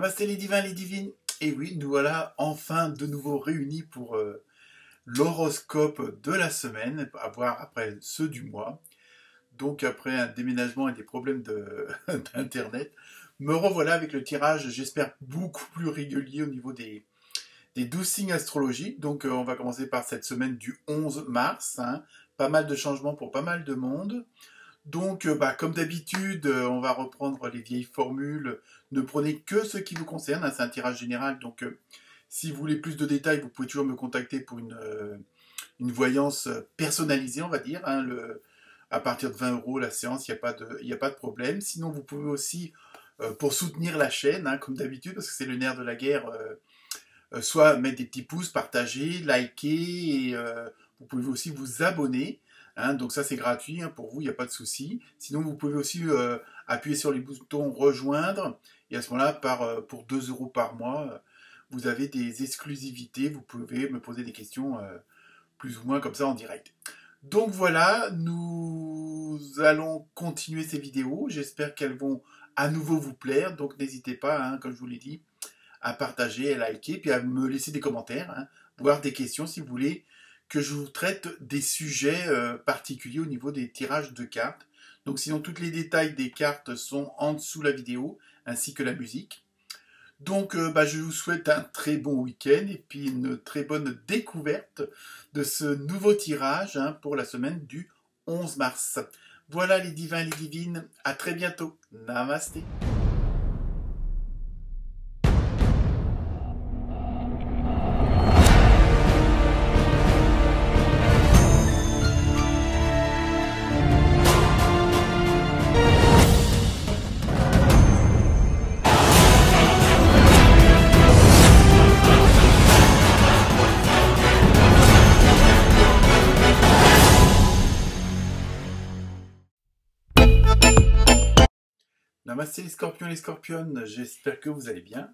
Namasté les divins, les divines. Et oui, nous voilà enfin de nouveau réunis pour l'horoscope de la semaine, à voir après ceux du mois. Donc après un déménagement et des problèmes d'internet, me revoilà avec le tirage, j'espère, beaucoup plus régulier au niveau des 12 signes astrologiques. Donc on va commencer par cette semaine du 11 mars. Pas mal de changements pour pas mal de monde. Donc, comme d'habitude, on va reprendre les vieilles formules. Ne prenez que ce qui vous concerne. C'est un tirage général. Donc, si vous voulez plus de détails, vous pouvez toujours me contacter pour une voyance personnalisée, on va dire. À partir de 20 € la séance, il n'y a pas de problème. Sinon, vous pouvez aussi, pour soutenir la chaîne, comme d'habitude, parce que c'est le nerf de la guerre, soit mettre des petits pouces, partager, liker, et vous pouvez aussi vous abonner. Donc ça c'est gratuit pour vous, il n'y a pas de souci. Sinon vous pouvez aussi appuyer sur les boutons rejoindre et à ce moment-là pour 2 € par mois, vous avez des exclusivités, vous pouvez me poser des questions plus ou moins comme ça en direct. Donc voilà, nous allons continuer ces vidéos, j'espère qu'elles vont à nouveau vous plaire, donc n'hésitez pas, comme je vous l'ai dit, à partager, à liker, puis à me laisser des commentaires, voire des questions si vous voulez que je vous traite des sujets particuliers au niveau des tirages de cartes. Donc sinon, tous les détails des cartes sont en dessous de la vidéo, ainsi que la musique. Donc je vous souhaite un très bon week-end et puis une très bonne découverte de ce nouveau tirage pour la semaine du 11 mars. Voilà les divins et les divines, à très bientôt. Namasté. Namasté les scorpions et les scorpionnes, j'espère que vous allez bien.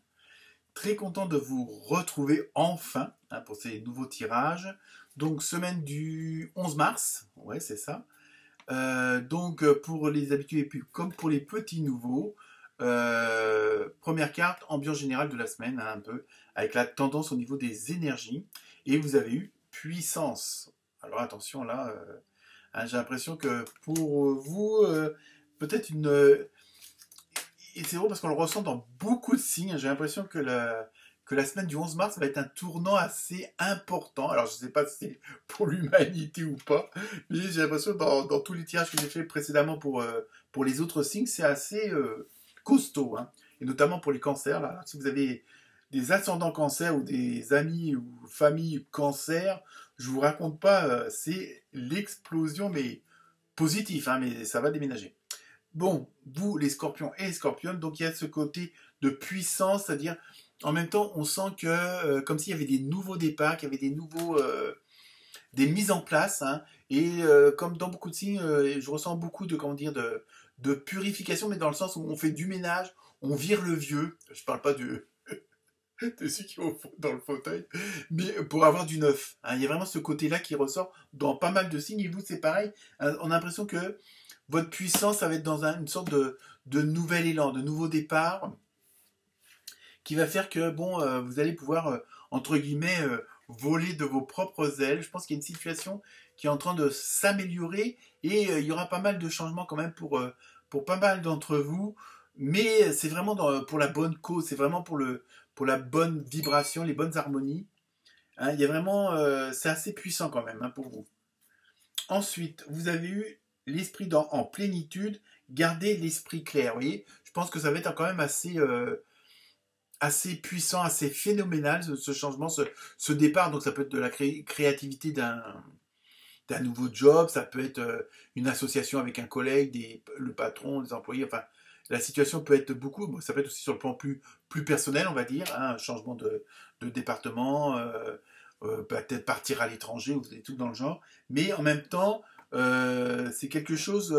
Très content de vous retrouver enfin pour ces nouveaux tirages. Donc semaine du 11 mars, ouais c'est ça. Donc pour les habitués et puis comme pour les petits nouveaux, première carte, ambiance générale de la semaine, un peu, avec la tendance au niveau des énergies. Et vous avez eu puissance. Alors attention là, j'ai l'impression que pour vous, peut-être une... Et c'est drôle parce qu'on le ressent dans beaucoup de signes. J'ai l'impression que la semaine du 11 mars va être un tournant assez important. Alors, je ne sais pas si c'est pour l'humanité ou pas, mais j'ai l'impression que dans tous les tirages que j'ai fait précédemment pour les autres signes, c'est assez costaud. Et notamment pour les cancers. Là. Si vous avez des ascendants cancers ou des amis ou familles cancers, je ne vous raconte pas, c'est l'explosion, mais positif, mais ça va déménager. Bon, vous, les scorpions et les scorpionnes, donc il y a ce côté de puissance, c'est-à-dire, en même temps, on sent que, comme s'il y avait des nouveaux départs, qu'il y avait des mises en place, et comme dans beaucoup de signes, je ressens beaucoup de purification, mais dans le sens où on fait du ménage, on vire le vieux, je parle pas de ceux qui vont dans le fauteuil, mais pour avoir du neuf. Il y a vraiment ce côté-là qui ressort dans pas mal de signes, et vous, c'est pareil, on a l'impression que votre puissance, ça va être dans une sorte de nouvel élan, de nouveau départ, qui va faire que, vous allez pouvoir, entre guillemets, voler de vos propres ailes. Je pense qu'il y a une situation qui est en train de s'améliorer et il y aura pas mal de changements quand même pour pas mal d'entre vous. Mais c'est vraiment pour la bonne cause, c'est vraiment pour la bonne vibration, les bonnes harmonies. Il y a vraiment, c'est assez puissant quand même pour vous. Ensuite, vous avez eu l'esprit en plénitude, garder l'esprit clair. Vous voyez, je pense que ça va être quand même assez puissant, assez phénoménal ce changement, ce départ. Donc ça peut être de la créativité d'un nouveau job, ça peut être une association avec un collègue, le patron, les employés. Enfin, la situation peut être beaucoup. Ça peut être aussi sur le plan plus personnel, on va dire, un changement de département, peut-être partir à l'étranger ou des trucs dans le genre. Mais en même temps, c'est quelque chose,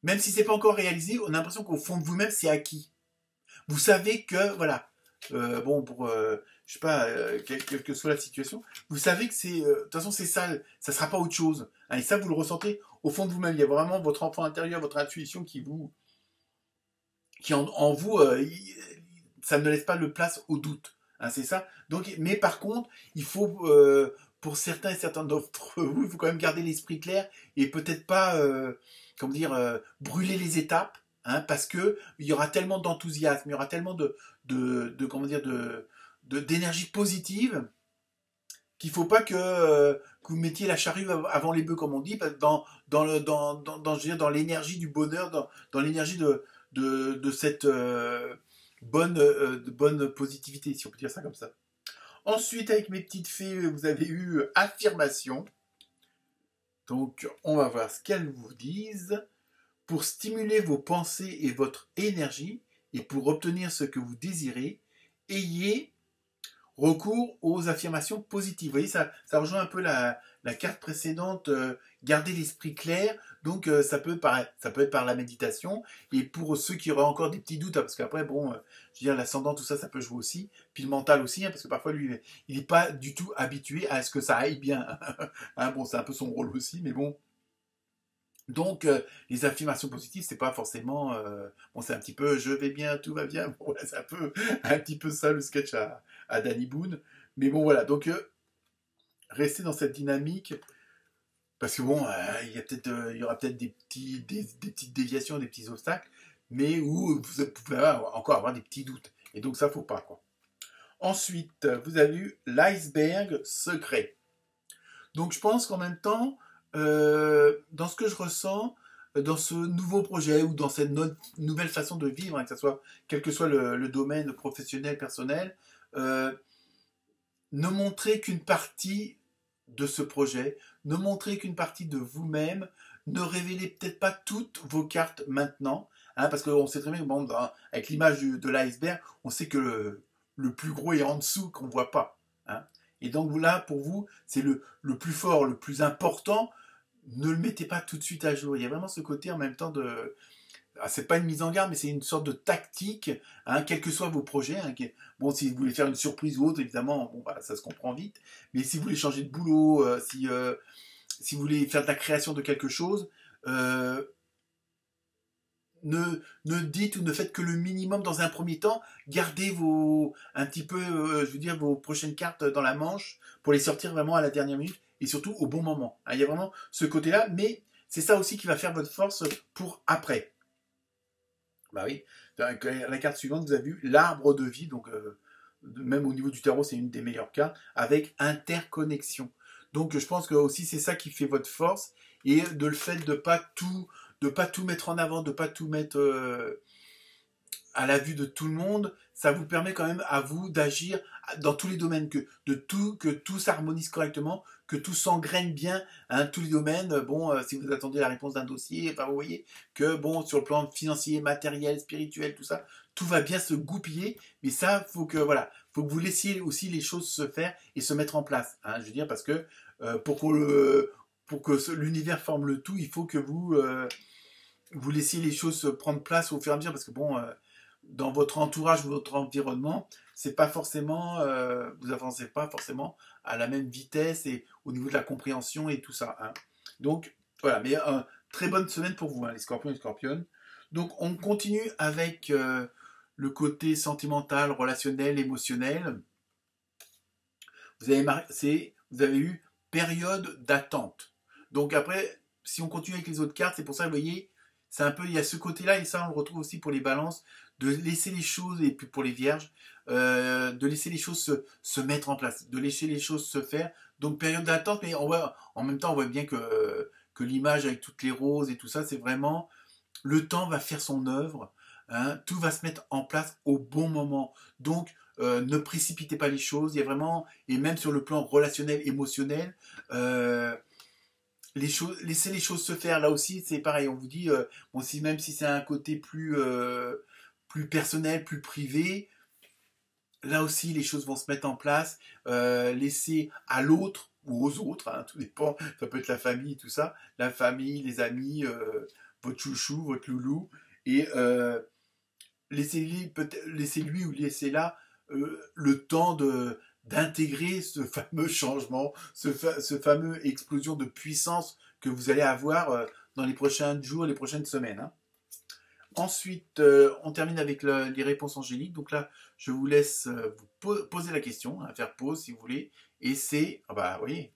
même si c'est pas encore réalisé, on a l'impression qu'au fond de vous-même, c'est acquis. Vous savez que, voilà, je sais pas, quelle que soit la situation, vous savez que c'est, de toute façon, c'est ça sera pas autre chose. Et ça, vous le ressentez au fond de vous-même. Il y a vraiment votre enfant intérieur, votre intuition qui vous qui en vous, ça ne laisse pas de place au doute. Hein, c'est ça. Donc, mais par contre, il faut, pour certains et certains d'entre vous, il faut quand même garder l'esprit clair et peut-être pas, comment dire, brûler les étapes, hein, parce que il y aura tellement d'enthousiasme, il y aura tellement comment dire, d'énergie positive qu'il faut pas que vous mettiez la charrue avant les bœufs, comme on dit, je veux dire, dans l'énergie du bonheur, dans l'énergie de cette bonne positivité, si on peut dire ça comme ça. Ensuite, avec mes petites fées, vous avez eu affirmation. Donc, on va voir ce qu'elles vous disent. Pour stimuler vos pensées et votre énergie, et pour obtenir ce que vous désirez, ayez recours aux affirmations positives. Vous voyez, ça rejoint un peu la carte précédente, garder l'esprit clair. Donc, ça peut être par la méditation. Et pour ceux qui auraient encore des petits doutes, hein, parce qu'après, bon, je veux dire, l'ascendant, tout ça, ça peut jouer aussi. Puis le mental aussi, hein, parce que parfois, lui, il n'est pas du tout habitué à ce que ça aille bien. Hein, bon, c'est un peu son rôle aussi, mais bon. Donc, les affirmations positives, c'est pas forcément, bon, c'est un petit peu, je vais bien, tout va bien. Bon, c'est un petit peu ça le sketch à Danny Boone. Mais bon, voilà. Donc, restez dans cette dynamique, parce que bon, il y aura peut-être des petites déviations, des petits obstacles, mais où vous pouvez encore avoir des petits doutes. Et donc, ça, faut pas, quoi. Ensuite, vous avez eu l'iceberg secret. Donc, je pense qu'en même temps, dans ce que je ressens, dans ce nouveau projet ou dans cette nouvelle façon de vivre, hein, que ça soit, quel que soit le domaine professionnel, personnel, ne montrez qu'une partie de ce projet, ne montrez qu'une partie de vous-même, ne révélez peut-être pas toutes vos cartes maintenant, hein, parce qu'on sait très bien que bon, avec l'image de l'iceberg, on sait que le plus gros est en dessous qu'on ne voit pas. Hein. Et donc là, pour vous, c'est le plus fort, le plus important. Ne le mettez pas tout de suite à jour. Il y a vraiment ce côté en même temps de... c'est pas une mise en garde, mais c'est une sorte de tactique, hein, quels que soient vos projets. Hein, bon, si vous voulez faire une surprise ou autre, évidemment, bon, bah, ça se comprend vite. Mais si vous voulez changer de boulot, si vous voulez faire de la création de quelque chose, euh, ne dites ou ne faites que le minimum dans un premier temps. Gardez un petit peu, je veux dire, vos prochaines cartes dans la manche pour les sortir vraiment à la dernière minute et surtout au bon moment. Hein, il y a vraiment ce côté-là, mais c'est ça aussi qui va faire votre force pour après. Bah oui, la carte suivante, vous avez vu l'arbre de vie, donc même au niveau du tarot, c'est une des meilleures cartes, avec interconnexion. Donc je pense que aussi c'est ça qui fait votre force, et de le fait de pas tout mettre en avant, de pas tout mettre à la vue de tout le monde, ça vous permet quand même à vous d'agir dans tous les domaines, que tout s'harmonise correctement, que tout s'engraine bien, hein, tous les domaines. Bon, si vous attendez la réponse d'un dossier, enfin, vous voyez que bon, sur le plan financier, matériel, spirituel, tout ça, tout va bien se goupiller. Mais ça, faut que vous laissiez aussi les choses se faire et se mettre en place. Hein, je veux dire parce que pour que l'univers forme le tout, il faut que vous laissiez les choses prendre place au fur et à mesure, parce que bon, dans votre entourage ou votre environnement, c'est pas forcément, vous avancez pas forcément à la même vitesse et au niveau de la compréhension et tout ça. Hein. Donc voilà, mais très bonne semaine pour vous, hein, les scorpions et les scorpionnes. Donc on continue avec le côté sentimental, relationnel, émotionnel. Vous avez eu période d'attente. Donc après, si on continue avec les autres cartes, c'est pour ça que vous voyez, c'est un peu, il y a ce côté-là, et ça on le retrouve aussi pour les balances, de laisser les choses, et puis pour les vierges, de laisser les choses se mettre en place, de laisser les choses se faire. Donc période d'attente, mais en même temps on voit bien que l'image avec toutes les roses et tout ça, c'est vraiment, le temps va faire son œuvre, hein, tout va se mettre en place au bon moment. Donc ne précipitez pas les choses, il y a vraiment, et même sur le plan relationnel, émotionnel, laissez les choses se faire. Là aussi, c'est pareil. On vous dit, bon, même si c'est un côté plus personnel, plus privé, là aussi, les choses vont se mettre en place. Laissez à l'autre ou aux autres, hein, tout dépend. Ça peut être la famille, tout ça, la famille, les amis, votre chouchou, votre loulou, et laissez-lui ou laissez-la le temps d'intégrer ce fameux changement, ce fameux explosion de puissance que vous allez avoir dans les prochains jours, les prochaines semaines. Hein. Ensuite, on termine avec les réponses angéliques. Donc là, je vous laisse vous poser la question, hein, faire pause si vous voulez. Et c'est, ah bah, vous voyez,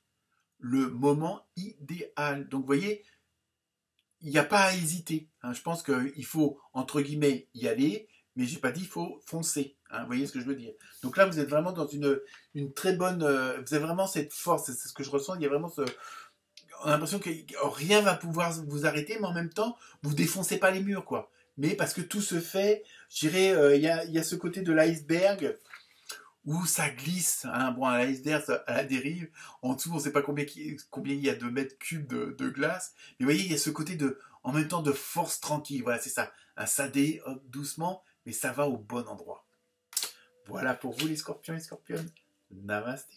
le moment idéal. Donc, vous voyez, il n'y a pas à hésiter, hein. Je pense qu'il faut, entre guillemets, y aller, mais j'ai pas dit il faut foncer, hein. Vous voyez ce que je veux dire. Donc là, vous êtes vraiment dans une très bonne... vous avez vraiment cette force, c'est ce que je ressens. Il y a vraiment ce... On a l'impression que rien va pouvoir vous arrêter, mais en même temps, vous défoncez pas les murs, quoi. Mais parce que tout se fait, je dirais, il y a ce côté de l'iceberg où ça glisse, hein. Bon, à l'iceberg, à la dérive, en dessous, on ne sait pas combien il y a de mètres cubes de glace. Mais vous voyez, il y a ce côté de, en même temps de force tranquille. Voilà, c'est ça. Ça hop, doucement, mais ça va au bon endroit. Voilà pour vous les scorpions et scorpionnes. Namasté.